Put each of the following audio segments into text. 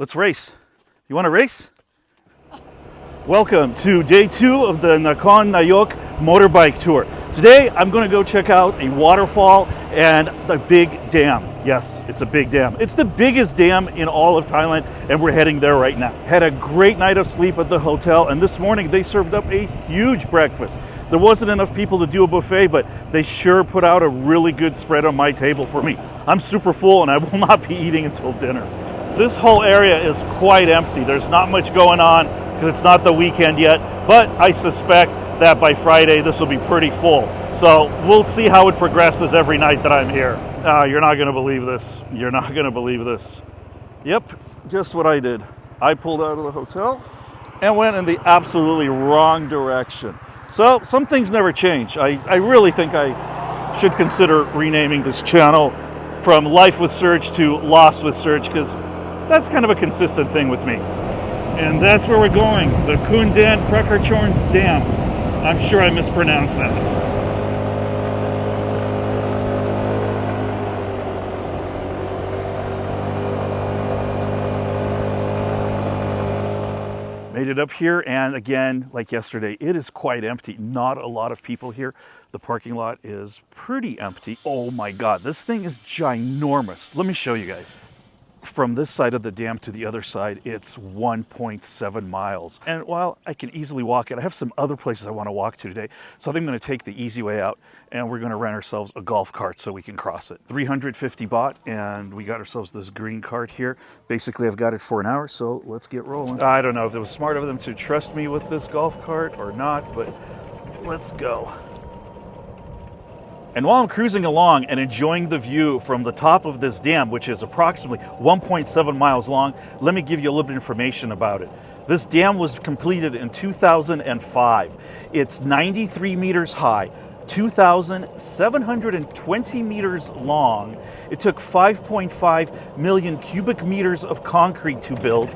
Let's race. You want to race? Welcome to day 2 of the Nakhon Nayok Motorbike Tour. Today I'm going to go check out a waterfall and the big dam. Yes, it's a big dam. It's the biggest dam in all of Thailand and we're heading there right now. Had a great night of sleep at the hotel and this morning they served up a huge breakfast. There wasn't enough people to do a buffet, but they sure put out a really good spread on my table for me. I'm super full and I will not be eating until dinner. This whole area is quite empty. There's not much going on because it's not the weekend yet, but I suspect that by Friday this will be pretty full. So we'll see how it progresses every night that I'm here. You're not gonna believe this. You're not gonna believe this. Yep, just what I did. I pulled out of the hotel and went in the absolutely wrong direction. So some things never change. I really think I should consider renaming this channel from Life with Serg to Lost with Serg, because that's kind of a consistent thing with me. And that's where we're going, the Khun Dan Dam. I'm sure I mispronounced that. Made it up here, and again, like yesterday, it is quite empty. Not a lot of people here. The parking lot is pretty empty. Oh my God, this thing is ginormous. Let me show you guys. From this side of the dam to the other side, it's 1.7 miles. And while I can easily walk it, I have some other places I want to walk to today. So I think I'm going to take the easy way out and we're going to rent ourselves a golf cart so we can cross it. 350 baht, and we got ourselves this green cart here. Basically, I've got it for an hour, so let's get rolling. I don't know if it was smart of them to trust me with this golf cart or not, but let's go. And while I'm cruising along and enjoying the view from the top of this dam, which is approximately 1.7 miles long, let me give you a little bit of information about it. This dam was completed in 2005. It's 93 meters high, 2,720 meters long. It took 5.5 million cubic meters of concrete to build,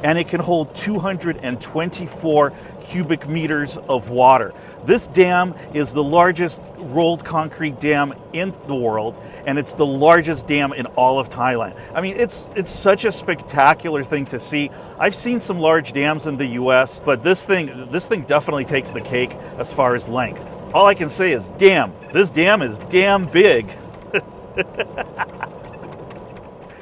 and it can hold 224 cubic meters of water. This dam is the largest rolled concrete dam in the world, and it's the largest dam in all of Thailand. I mean, it's such a spectacular thing to see. I've seen some large dams in the US, but this thing definitely takes the cake as far as length. All I can say is, damn, this dam is damn big.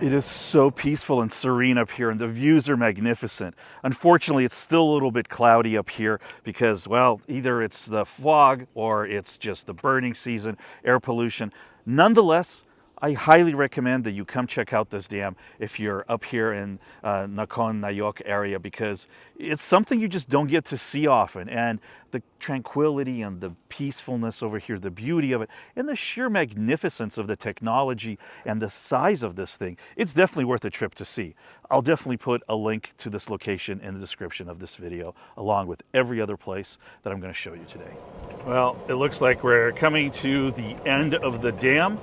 It is so peaceful and serene up here, and the views are magnificent. Unfortunately, it's still a little bit cloudy up here because, well, either it's the fog or it's just the burning season, air pollution. Nonetheless, I highly recommend that you come check out this dam if you're up here in Nakhon Nayok area, because it's something you just don't get to see often. And the tranquility and the peacefulness over here, the beauty of it, and the sheer magnificence of the technology and the size of this thing, it's definitely worth a trip to see. I'll definitely put a link to this location in the description of this video, along with every other place that I'm going to show you today. Well, it looks like we're coming to the end of the dam.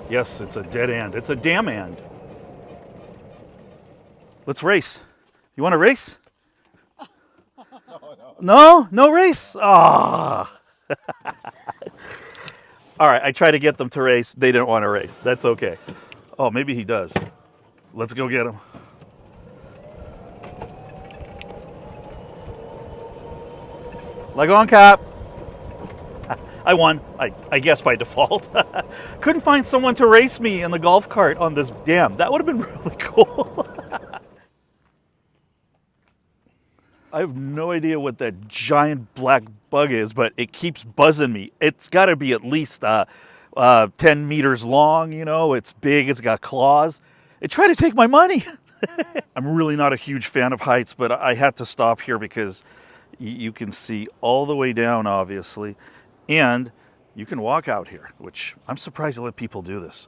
Yes, it's a dead end. It's a dam end. Let's race. You want to race? No? No race? Ah. All right, I tried to get them to race. They didn't want to race. That's okay. Oh, maybe he does. Let's go get him. Leg on, Cap. I won, I guess by default. Couldn't find someone to race me in the golf cart on this dam. That would have been really cool. I have no idea what that giant black bug is, but it keeps buzzing me. It's got to be at least 10 meters long, you know. It's big, it's got claws. It tried to take my money. I'm really not a huge fan of heights, but I had to stop here because you can see all the way down, obviously. And you can walk out here, which I'm surprised to let people do this.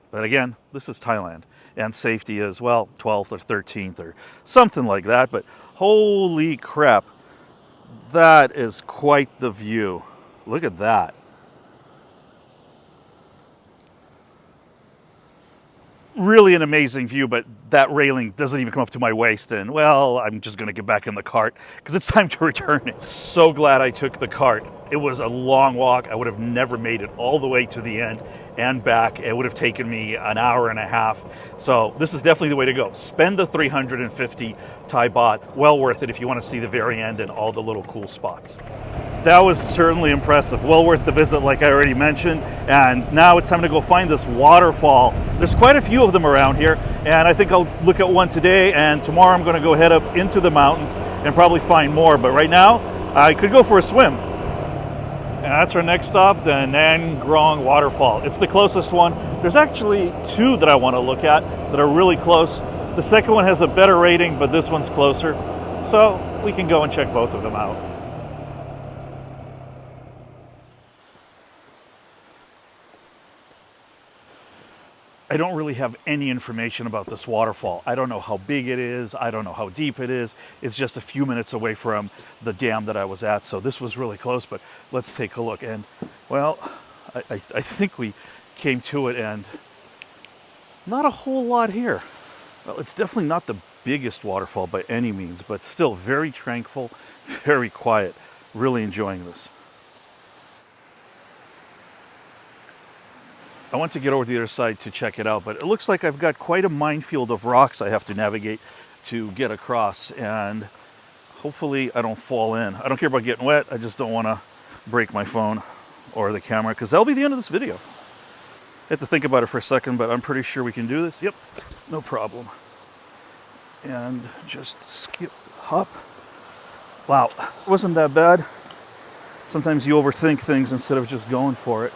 But again, this is Thailand, and safety is, well, 12th or 13th or something like that. But holy crap, that is quite the view. Look at that. really an amazing view, but that railing doesn't even come up to my waist, and well, I'm just gonna get back in the cart because it's time to return it. So glad I took the cart. It was a long walk. I would have never made it all the way to the end and back. It would have taken me an hour and a half. So this is definitely the way to go. Spend the 350 Thai baht. Well worth it if you want to see the very end and all the little cool spots. That was certainly impressive. Well worth the visit, like I already mentioned. And now it's time to go find this waterfall. There's quite a few of them around here, and I think I'll look at one today, and tomorrow I'm going to go head up into the mountains and probably find more. But right now, I could go for a swim. And that's our next stop, the Nan Grong waterfall. It's the closest one. There's actually two that I want to look at that are really close. The second one has a better rating, but this one's closer. So we can go and check both of them out. I don't really have any information about this waterfall. I don't know how big it is. I don't know how deep it is. It's just a few minutes away from the dam that I was at. So this was really close, but let's take a look. And well, I think we came to it and not a whole lot here. Well, it's definitely not the biggest waterfall by any means, but still very tranquil, very quiet. Really enjoying this. I want to get over to the other side to check it out, but it looks like I've got quite a minefield of rocks I have to navigate to get across, and hopefully I don't fall in. I don't care about getting wet. I just don't want to break my phone or the camera, because that'll be the end of this video. I have to think about it for a second, but I'm pretty sure we can do this. Yep, no problem. And just skip, hop. Wow, wasn't that bad. Sometimes you overthink things instead of just going for it.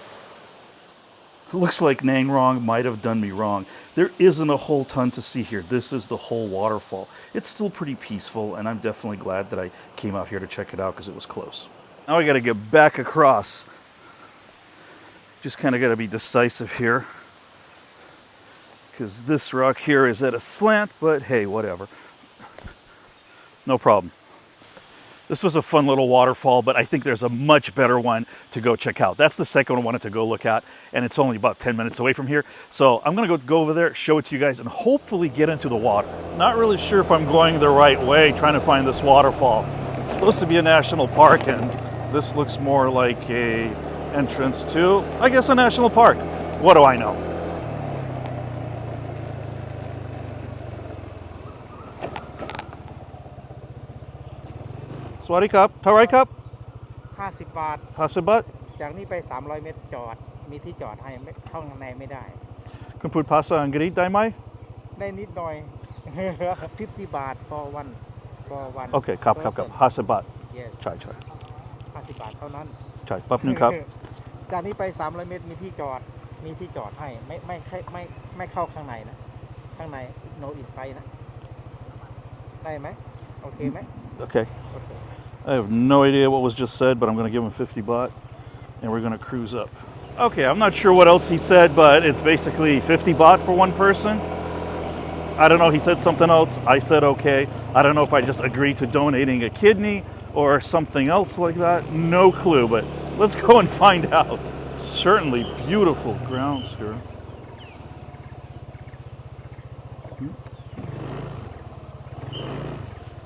It looks like Nang Rong might have done me wrong. There isn't a whole ton to see here. This is the whole waterfall. It's still pretty peaceful, and I'm definitely glad that I came out here to check it out because it was close. Now I got to get back across. Just kind of got to be decisive here, because this rock here is at a slant, but hey, whatever. No problem. This was a fun little waterfall, but I think there's a much better one to go check out. That's the second one I wanted to go look at, and it's only about 10 minutes away from here. So I'm gonna go over there, show it to you guys, and hopefully get into the water. Not really sure if I'm going the right way trying to find this waterfall. It's supposed to be a national park, and this looks more like a entrance to, I guess, a national park. What do I know? Swadee Cup, Tarai Cup? 50 บาท 50 baht? จากนี้ไป300เมตรจอดมีที่จอดให้เข้าข้างในไม่ได้ Kun put pasa Anggrit dai mai? ได้นิดหน่อย 50 บาท for one Okay, cup. 50 baht. yes Chai. 50 บาทเท่านั้น Chai, papนึงครับ จากนี้ไป300เมตรมีที่จอดให้ไม่เข้าข้างในนะข้างใน no inside นะได้ไหมโอเคไหม Okay. I have no idea what was just said, but I'm going to give him 50 baht, and we're going to cruise up. Okay, I'm not sure what else he said, but it's basically 50 baht for one person. I don't know, he said something else. I said okay. I don't know if I just agreed to donating a kidney or something else like that. No clue, but let's go and find out. Certainly beautiful grounds here.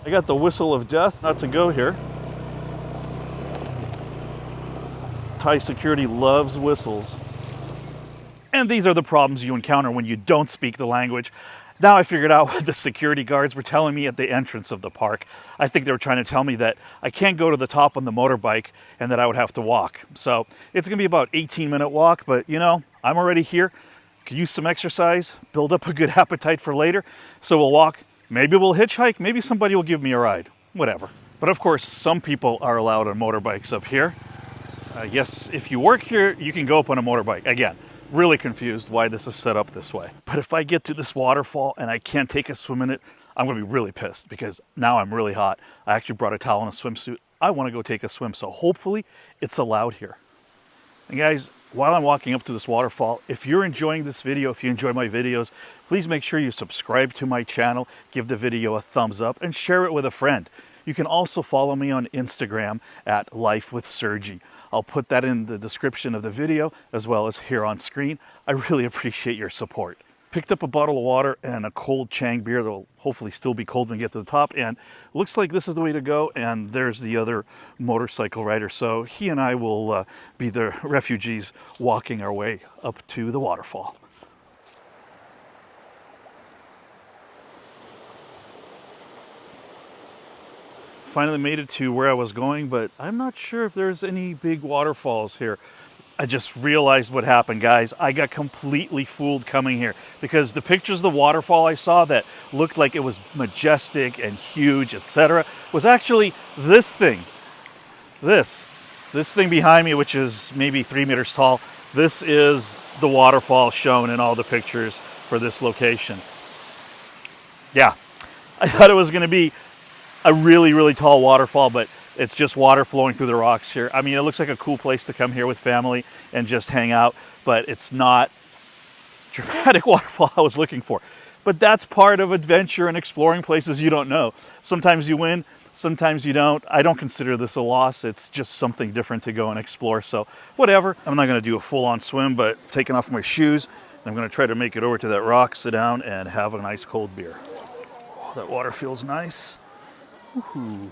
I got the whistle of death not to go here. Thai security loves whistles. And these are the problems you encounter when you don't speak the language. Now I figured out what the security guards were telling me at the entrance of the park. I think they were trying to tell me that I can't go to the top on the motorbike and that I would have to walk. So it's gonna be about 18-minute walk, but you know, I'm already here. Could use some exercise, build up a good appetite for later. So we'll walk. Maybe we'll hitchhike, maybe somebody will give me a ride, whatever. But of course, some people are allowed on motorbikes up here. Yes, if you work here, you can go up on a motorbike. Again, really confused why this is set up this way. But if I get to this waterfall and I can't take a swim in it, I'm gonna be really pissed because now I'm really hot. I actually brought a towel and a swimsuit. I wanna go take a swim, so hopefully it's allowed here. And guys, while I'm walking up to this waterfall, if you're enjoying this video, if you enjoy my videos, please make sure you subscribe to my channel, give the video a thumbs up, and share it with a friend. You can also follow me on Instagram at Life with Sergi. I'll put that in the description of the video as well as here on screen. I really appreciate your support. Picked up a bottle of water and a cold Chang beer that will hopefully still be cold when we get to the top. And looks like this is the way to go. And there's the other motorcycle rider. So he and I will be the refugees walking our way up to the waterfall. Finally made it to where I was going, but I'm not sure if there's any big waterfalls here. I just realized what happened, guys. I got completely fooled coming here because the pictures of the waterfall I saw that looked like it was majestic and huge, etc., was actually this thing. This thing behind me, which is maybe 3 meters tall. This is the waterfall shown in all the pictures for this location. Yeah, I thought it was going to be a really, really tall waterfall, but it's just water flowing through the rocks here. I mean, it looks like a cool place to come here with family and just hang out, but it's not dramatic waterfall I was looking for. But that's part of adventure and exploring places you don't know. Sometimes you win, sometimes you don't. I don't consider this a loss. It's just something different to go and explore. So whatever. I'm not going to do a full-on swim, but taking off my shoes, I'm going to try to make it over to that rock, sit down, and have a nice cold beer. Oh, that water feels nice. Woohoo.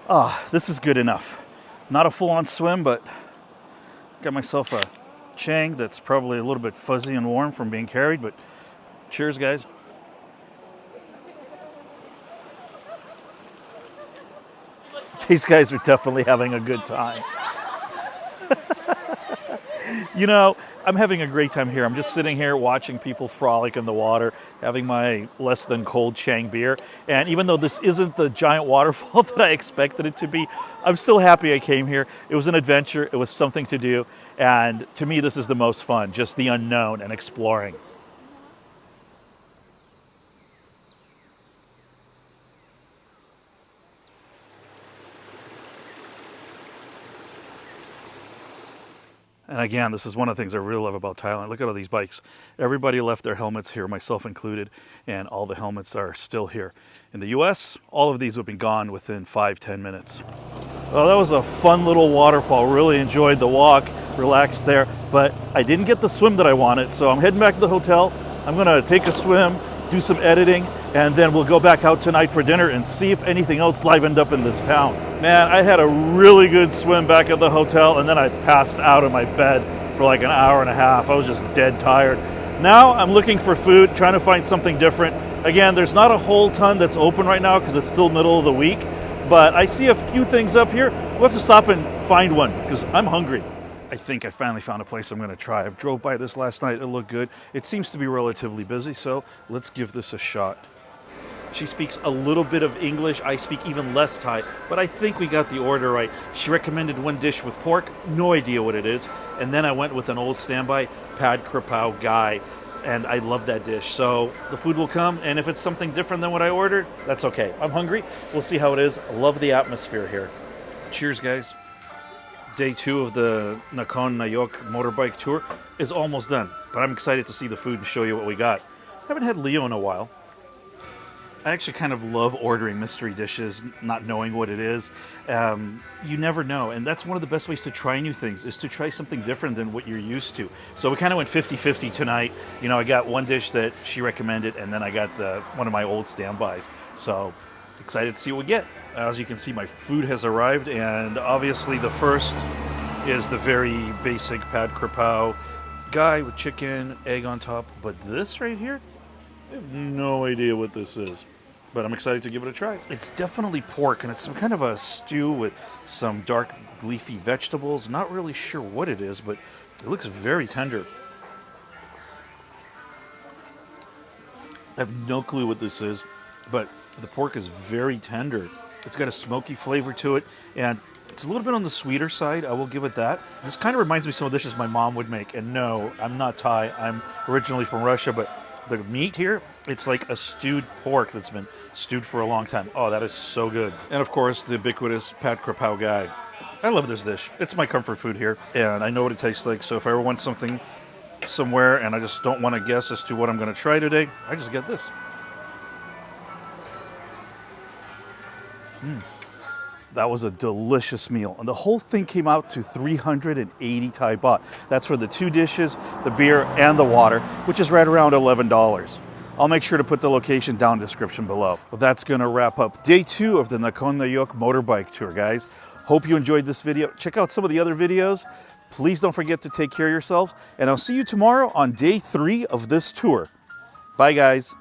Ah, this is good enough. Not a full-on swim, but got myself a Chang that's probably a little bit fuzzy and warm from being carried, but cheers, guys. These guys are definitely having a good time. You know, I'm having a great time here. I'm just sitting here watching people frolic in the water, having my less than cold Chang beer. And even though this isn't the giant waterfall that I expected it to be, I'm still happy I came here. It was an adventure. It was something to do. And to me, this is the most fun, just the unknown and exploring. And again, this is one of the things I really love about Thailand. Look at all these bikes. Everybody left their helmets here, myself included, and all the helmets are still here. In the US, all of these would be gone within 5-10 minutes. Well, that was a fun little waterfall. Really enjoyed the walk, relaxed there, but I didn't get the swim that I wanted, so I'm heading back to the hotel. I'm gonna take a swim, do some editing, and then we'll go back out tonight for dinner and see if anything else livened up in this town. Man, I had a really good swim back at the hotel, and then I passed out in my bed for like an hour and a half. I was just dead tired. Now I'm looking for food, trying to find something different. Again, there's not a whole ton that's open right now because it's still middle of the week, but I see a few things up here. We'll have to stop and find one because I'm hungry. I think I finally found a place I'm going to try. I drove by this last night. It looked good. It seems to be relatively busy, so let's give this a shot. She speaks a little bit of English. I speak even less Thai, but I think we got the order right. She recommended one dish with pork. No idea what it is. And then I went with an old standby pad krapao gai, and I love that dish. So the food will come, and if it's something different than what I ordered, that's okay. I'm hungry. We'll see how it is. I love the atmosphere here. Cheers, guys. Day 2 of the Nakhon Nayok Motorbike tour is almost done, but I'm excited to see the food and show you what we got. I haven't had Leo in a while. I actually kind of love ordering mystery dishes, not knowing what it is. You never know, and that's one of the best ways to try new things, is to try something different than what you're used to. So we kind of went 50-50 tonight. You know, I got one dish that she recommended, and then I got one of my old standbys. So excited to see what we get. As you can see, my food has arrived, and obviously the first is the very basic pad krapao guy with chicken, egg on top. But this right here, I have no idea what this is, but I'm excited to give it a try. It's definitely pork, and it's some kind of a stew with some dark leafy vegetables. Not really sure what it is, but it looks very tender. I have no clue what this is, but the pork is very tender. It's got a smoky flavor to it, and it's a little bit on the sweeter side. I will give it that. This kind of reminds me of some of the dishes my mom would make, and no, I'm not Thai. I'm originally from Russia, but the meat here, it's like a stewed pork that's been stewed for a long time. Oh, that is so good. And of course, the ubiquitous pad krapao gai. I love this dish. It's my comfort food here, and I know what it tastes like, so if I ever want something somewhere and I just don't want to guess as to what I'm going to try today, I just get this. That was a delicious meal. And the whole thing came out to 380 Thai baht. That's for the 2 dishes, the beer, and the water, which is right around $11. I'll make sure to put the location down in the description below. Well, that's gonna wrap up day 2 of the Nakhon Nayok motorbike tour, guys. Hope you enjoyed this video. Check out some of the other videos. Please don't forget to take care of yourselves. And I'll see you tomorrow on day 3 of this tour. Bye, guys.